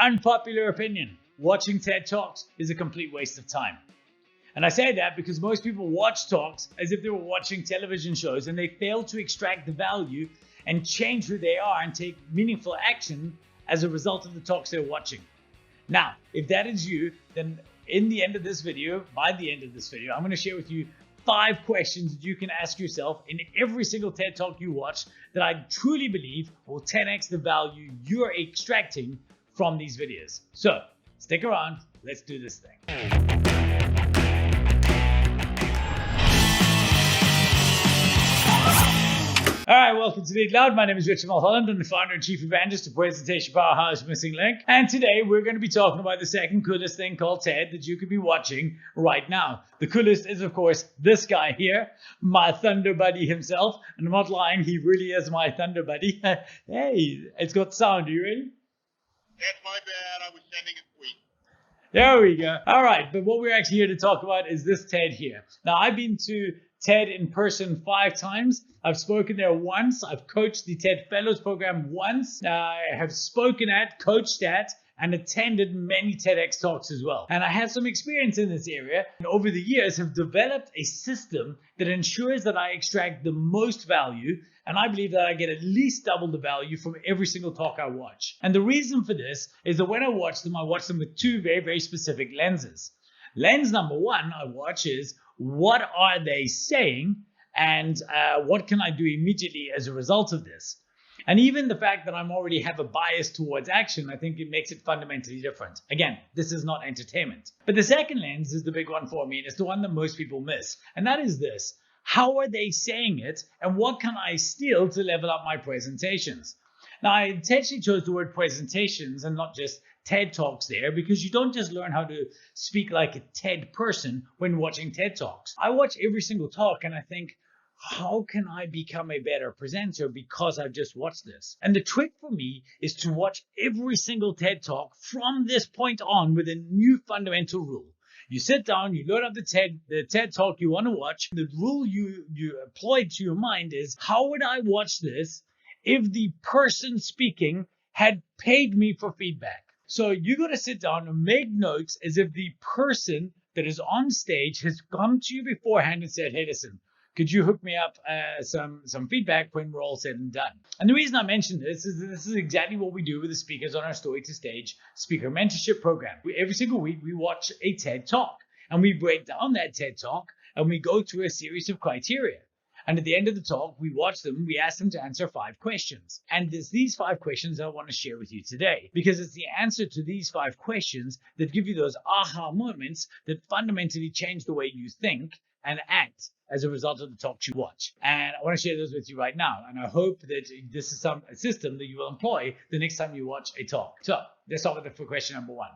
Unpopular opinion, watching TED Talks is a complete waste of time. And I say that because most people watch talks as if they were watching television shows and they fail to extract the value and change who they are and take meaningful action as a result of the talks they're watching. Now, if that is you, then by the end of this video, I'm going to share with you 5 questions that you can ask yourself in every single TED Talk you watch that I truly believe will 10x the value you're extracting from these videos. So stick around, let's do this thing. All right, welcome to Lead Loud. My name is Richard Mulholland. I'm the founder and chief evangelist of Presentation Powerhouse Missing Link. And today we're going to be talking about the second coolest thing called TED that you could be watching right now. The coolest is, of course, this guy here, my thunder buddy himself. And I'm not lying, he really is my thunder buddy. Hey, it's got sound. Are you ready? That's my bad. I was sending a tweet. There we go. All right, but what we're actually here to talk about is this TED here. Now, I've been to TED in person 5 times. I've spoken there once. I've coached the TED Fellows program once. I have spoken at, coached at, and attended many TEDx talks as well. And I have some experience in this area, and over the years have developed a system that ensures that I extract the most value, and I believe that I get at least double the value from every single talk I watch. And the reason for this is that when I watch them with 2 very, very specific lenses. Lens number 1 I watch is, what are they saying, and what can I do immediately as a result of this? And even the fact that I'm already have a bias towards action, I think it makes it fundamentally different. Again, this is not entertainment. But the second lens is the big one for me, and it's the one that most people miss. And that is this: how are they saying it, and what can I steal to level up my presentations? Now, I intentionally chose the word presentations and not just TED Talks there, because you don't just learn how to speak like a TED person when watching TED Talks. I watch every single talk and I think, how can I become a better presenter because I've just watched this? And the trick for me is to watch every single TED Talk from this point on with a new fundamental rule. You sit down, you load up the TED Talk you want to watch. The rule you apply to your mind is, how would I watch this if the person speaking had paid me for feedback? So you got to sit down and make notes as if the person that is on stage has come to you beforehand and said, hey, listen, could you hook me up some feedback when we're all said and done? And the reason I mention this is exactly what we do with the speakers on our Story to Stage speaker mentorship program. Every single week, we watch a TED Talk and we break down that TED Talk and we go through a series of criteria. And at the end of the talk, we watch them, we ask them to answer 5 questions. And it's these 5 questions I want to share with you today, because it's the answer to these 5 questions that give you those aha moments that fundamentally change the way you think and act as a result of the talks you watch. And I want to share those with you right now. And I hope that this is a system that you will employ the next time you watch a talk. So let's start with question number 1.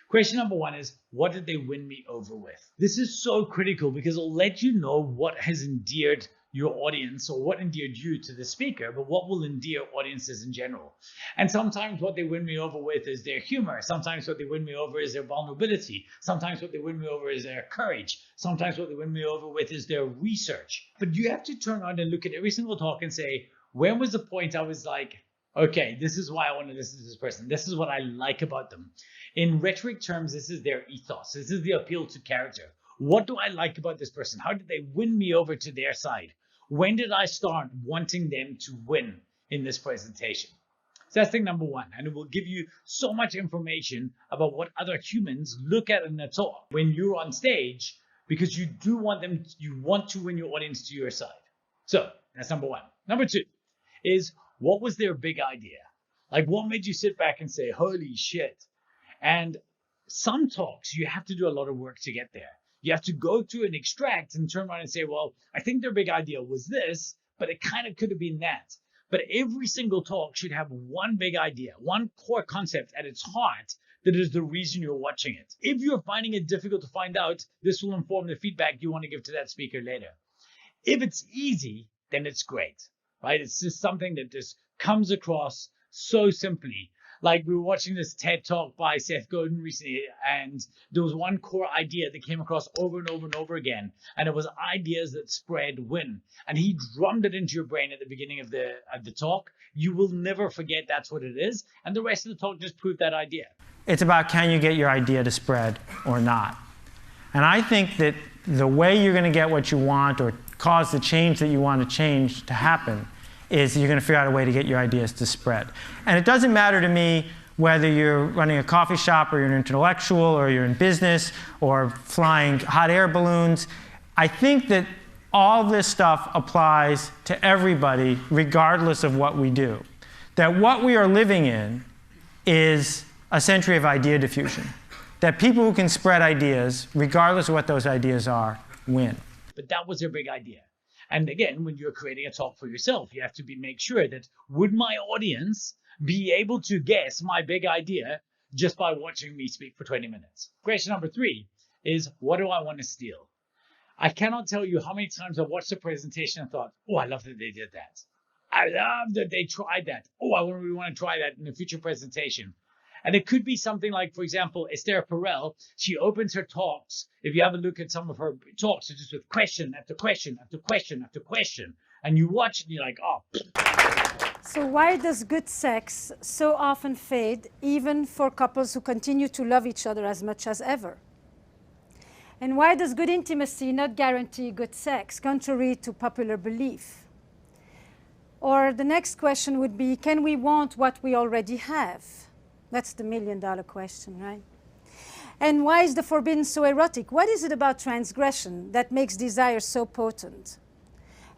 Question number 1 is, what did they win me over with? This is so critical because it'll let you know what has endeared your audience or what endeared you to the speaker, but what will endear audiences in general. And sometimes what they win me over with is their humor. Sometimes what they win me over is their vulnerability. Sometimes what they win me over is their courage. Sometimes what they win me over with is their research. But you have to turn around and look at every single talk and say, when was the point I was like, okay, this is why I want to listen to this person. This is what I like about them. In rhetoric terms, this is their ethos. This is the appeal to character. What do I like about this person? How did they win me over to their side? When did I start wanting them to win in this presentation? So that's thing number 1. And it will give you so much information about what other humans look at in a talk when you're on stage, because you want to win your audience to your side. So that's number 1. Number 2 is, what was their big idea? Like, what made you sit back and say, holy shit? And some talks, you have to do a lot of work to get there. You have to go through and extract and turn around and say, well, I think their big idea was this, but it kind of could have been that. But every single talk should have one big idea, one core concept at its heart that is the reason you're watching it. If you're finding it difficult to find out, this will inform the feedback you want to give to that speaker later. If it's easy, then it's great, right? It's just something that just comes across so simply. Like, we were watching this TED Talk by Seth Godin recently, and there was one core idea that came across over and over and over again, and it was ideas that spread win. And he drummed it into your brain at the beginning of the talk. You will never forget that's what it is, and the rest of the talk just proved that idea. It's about, can you get your idea to spread or not? And I think that the way you're going to get what you want or cause the change that you want to change to happen is you're going to figure out a way to get your ideas to spread. And it doesn't matter to me whether you're running a coffee shop or you're an intellectual or you're in business or flying hot air balloons. I think that all this stuff applies to everybody regardless of what we do. That what we are living in is a century of idea diffusion. That people who can spread ideas, regardless of what those ideas are, win. But that was their big idea. And again, when you're creating a talk for yourself, you have to make sure that, would my audience be able to guess my big idea just by watching me speak for 20 minutes? Question number 3 is, what do I want to steal? I cannot tell you how many times I watched a presentation and thought, oh, I love that they did that. I love that they tried that. Oh, I really want to try that in a future presentation. And it could be something like, for example, Esther Perel. She opens her talks. If you have a look at some of her talks, it's just with question after question after question after question. And you watch it and you're like, oh. So why does good sex so often fade, even for couples who continue to love each other as much as ever? And why does good intimacy not guarantee good sex, contrary to popular belief? Or the next question would be, can we want what we already have? That's the million-dollar question, right? And why is the forbidden so erotic? What is it about transgression that makes desire so potent?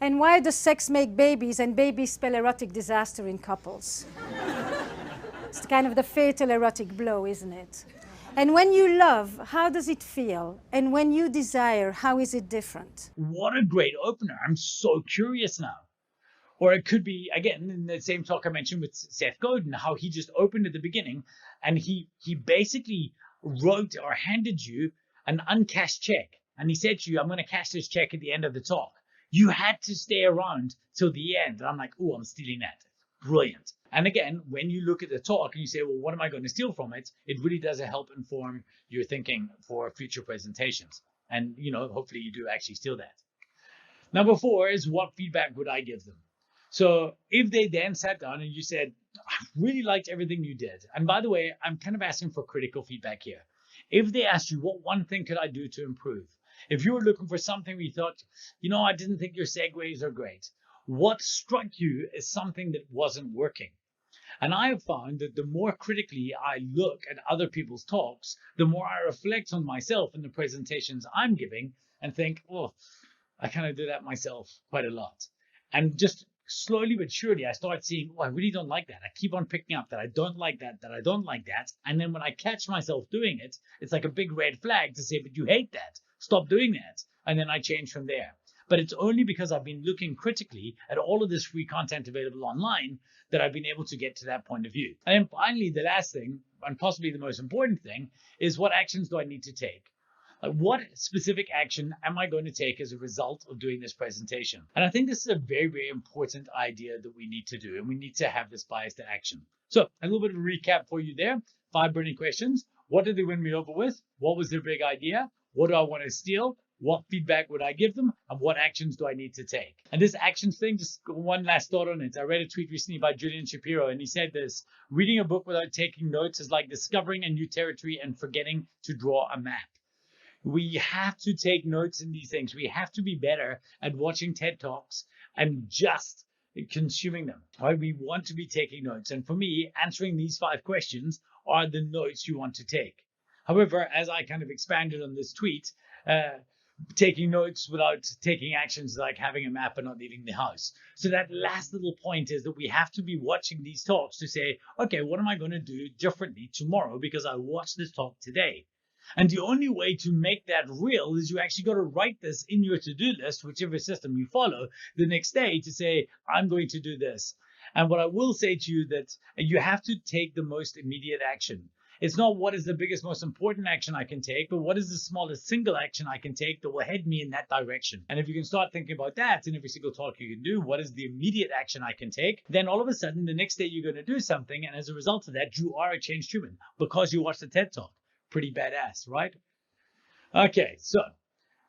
And why does sex make babies and babies spell erotic disaster in couples? It's kind of the fatal erotic blow, isn't it? And when you love, how does it feel? And when you desire, how is it different? What a great opener. I'm so curious now. Or it could be, again, in the same talk I mentioned with Seth Godin, how he just opened at the beginning and he basically wrote or handed you an uncashed check. And he said to you, I'm going to cash this check at the end of the talk. You had to stay around till the end. And I'm like, oh, I'm stealing that. Brilliant. And again, when you look at the talk and you say, well, what am I going to steal from it? It really does help inform your thinking for future presentations. And, you know, hopefully you do actually steal that. Number 4 is, what feedback would I give them? So if they then sat down and you said, I really liked everything you did. And by the way, I'm kind of asking for critical feedback here. If they asked you, what one thing could I do to improve? If you were looking for something where you thought, you know, I didn't think your segues are great. What struck you as something that wasn't working? And I have found that the more critically I look at other people's talks, the more I reflect on myself and the presentations I'm giving and think, oh, I kind of do that myself quite a lot. And just slowly but surely, I start seeing, oh, I really don't like that. I keep on picking up that I don't like that, that I don't like that. And then when I catch myself doing it, it's like a big red flag to say, but you hate that. Stop doing that. And then I change from there. But it's only because I've been looking critically at all of this free content available online that I've been able to get to that point of view. And then finally, the last thing, and possibly the most important thing, is what actions do I need to take? Like, what specific action am I going to take as a result of doing this presentation? And I think this is a very, very important idea that we need to do, and we need to have this bias to action. So a little bit of a recap for you there. 5 burning questions. What did they win me over with? What was their big idea? What do I want to steal? What feedback would I give them? And what actions do I need to take? And this actions thing, just one last thought on it. I read a tweet recently by Julian Shapiro, and he said this: reading a book without taking notes is like discovering a new territory and forgetting to draw a map. We have to take notes in these things. We have to be better at watching TED Talks and just consuming them. Right? We want to be taking notes. And for me, answering these 5 questions are the notes you want to take. However, as I kind of expanded on this tweet, taking notes without taking actions is like having a map and not leaving the house. So that last little point is that we have to be watching these talks to say, okay, what am I going to do differently tomorrow because I watched this talk today? And the only way to make that real is you actually got to write this in your to-do list, whichever system you follow, the next day to say, I'm going to do this. And what I will say to you that you have to take the most immediate action. It's not what is the biggest, most important action I can take, but what is the smallest single action I can take that will head me in that direction. And if you can start thinking about that in every single talk you can do, what is the immediate action I can take, then all of a sudden the next day you're going to do something. And as a result of that, you are a changed human because you watched the TED Talk. Pretty badass, right? Okay, so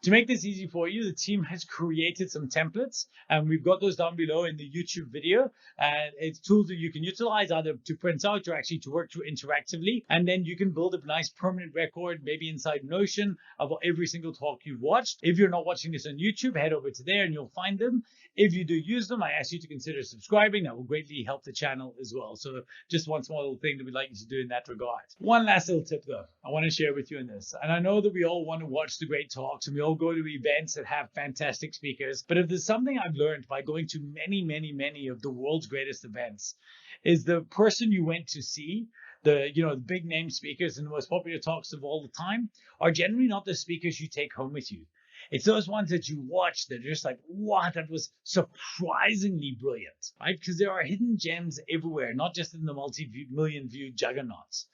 To make this easy for you, the team has created some templates, and we've got those down below in the YouTube video. And it's tools that you can utilize either to print out or actually to work through interactively. And then you can build a nice permanent record, maybe inside Notion, of every single talk you've watched. If you're not watching this on YouTube, head over to there and you'll find them. If you do use them, I ask you to consider subscribing. That will greatly help the channel as well. So just one small little thing that we'd like you to do in that regard. One last little tip though, I want to share with you in this. And I know that we all want to watch the great talks and we all go to events that have fantastic speakers. But if there's something I've learned by going to many of the world's greatest events, is the person you went to see, the big name speakers and the most popular talks of all the time, are generally not the speakers you take home with you. It's those ones that you watch that are just like, wow, that was surprisingly brilliant, right? Because there are hidden gems everywhere, not just in the multi-million view juggernauts.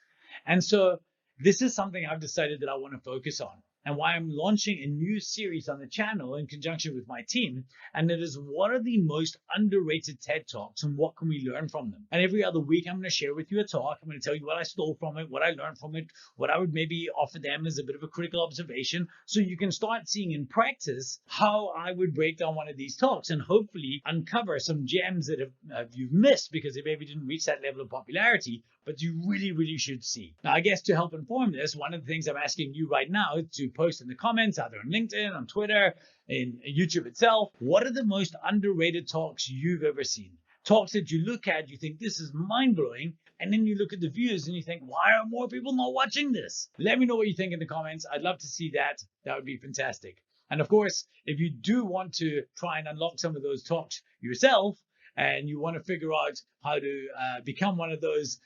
And so this is something I've decided that I want to focus on, and why I'm launching a new series on the channel in conjunction with my team. And it is, what are the most underrated TED Talks and what can we learn from them? And every other week, I'm going to share with you a talk. I'm going to tell you what I stole from it, what I learned from it, what I would maybe offer them as a bit of a critical observation, so you can start seeing in practice how I would break down one of these talks and hopefully uncover some gems that you've missed because they maybe didn't reach that level of popularity, but you really should see. Now, I guess to help inform this, one of the things I'm asking you right now is to post in the comments, either on LinkedIn, on Twitter, in YouTube itself, what are the most underrated talks you've ever seen? Talks that you look at, you think this is mind-blowing, and then you look at the views and you think, why are more people not watching this? Let me know what you think in the comments. I'd love to see that. That would be fantastic. And of course, if you do want to try and unlock some of those talks yourself, and you want to figure out how to become one of those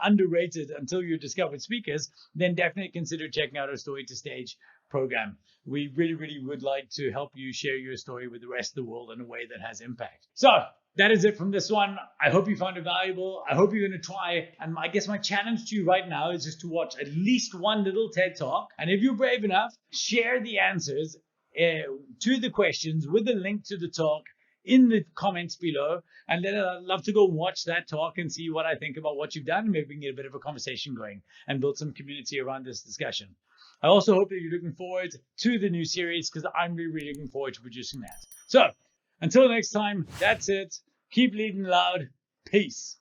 underrated until you're discovered speakers, then definitely consider checking out our Story to Stage program. We really would like to help you share your story with the rest of the world in a way that has impact. So that is it from this one. I hope you found it valuable. I hope you're going to try. And I guess my challenge to you right now is just to watch at least one little TED Talk. And if you're brave enough, share the answers to the questions with a link to the talk in the comments below, and then I'd love to go watch that talk and see what I think about what you've done, and maybe we can get a bit of a conversation going and build some community around this discussion. I also hope that you're looking forward to the new series, because I'm really looking forward to producing that. So until next time, that's it. Keep leading loud. Peace.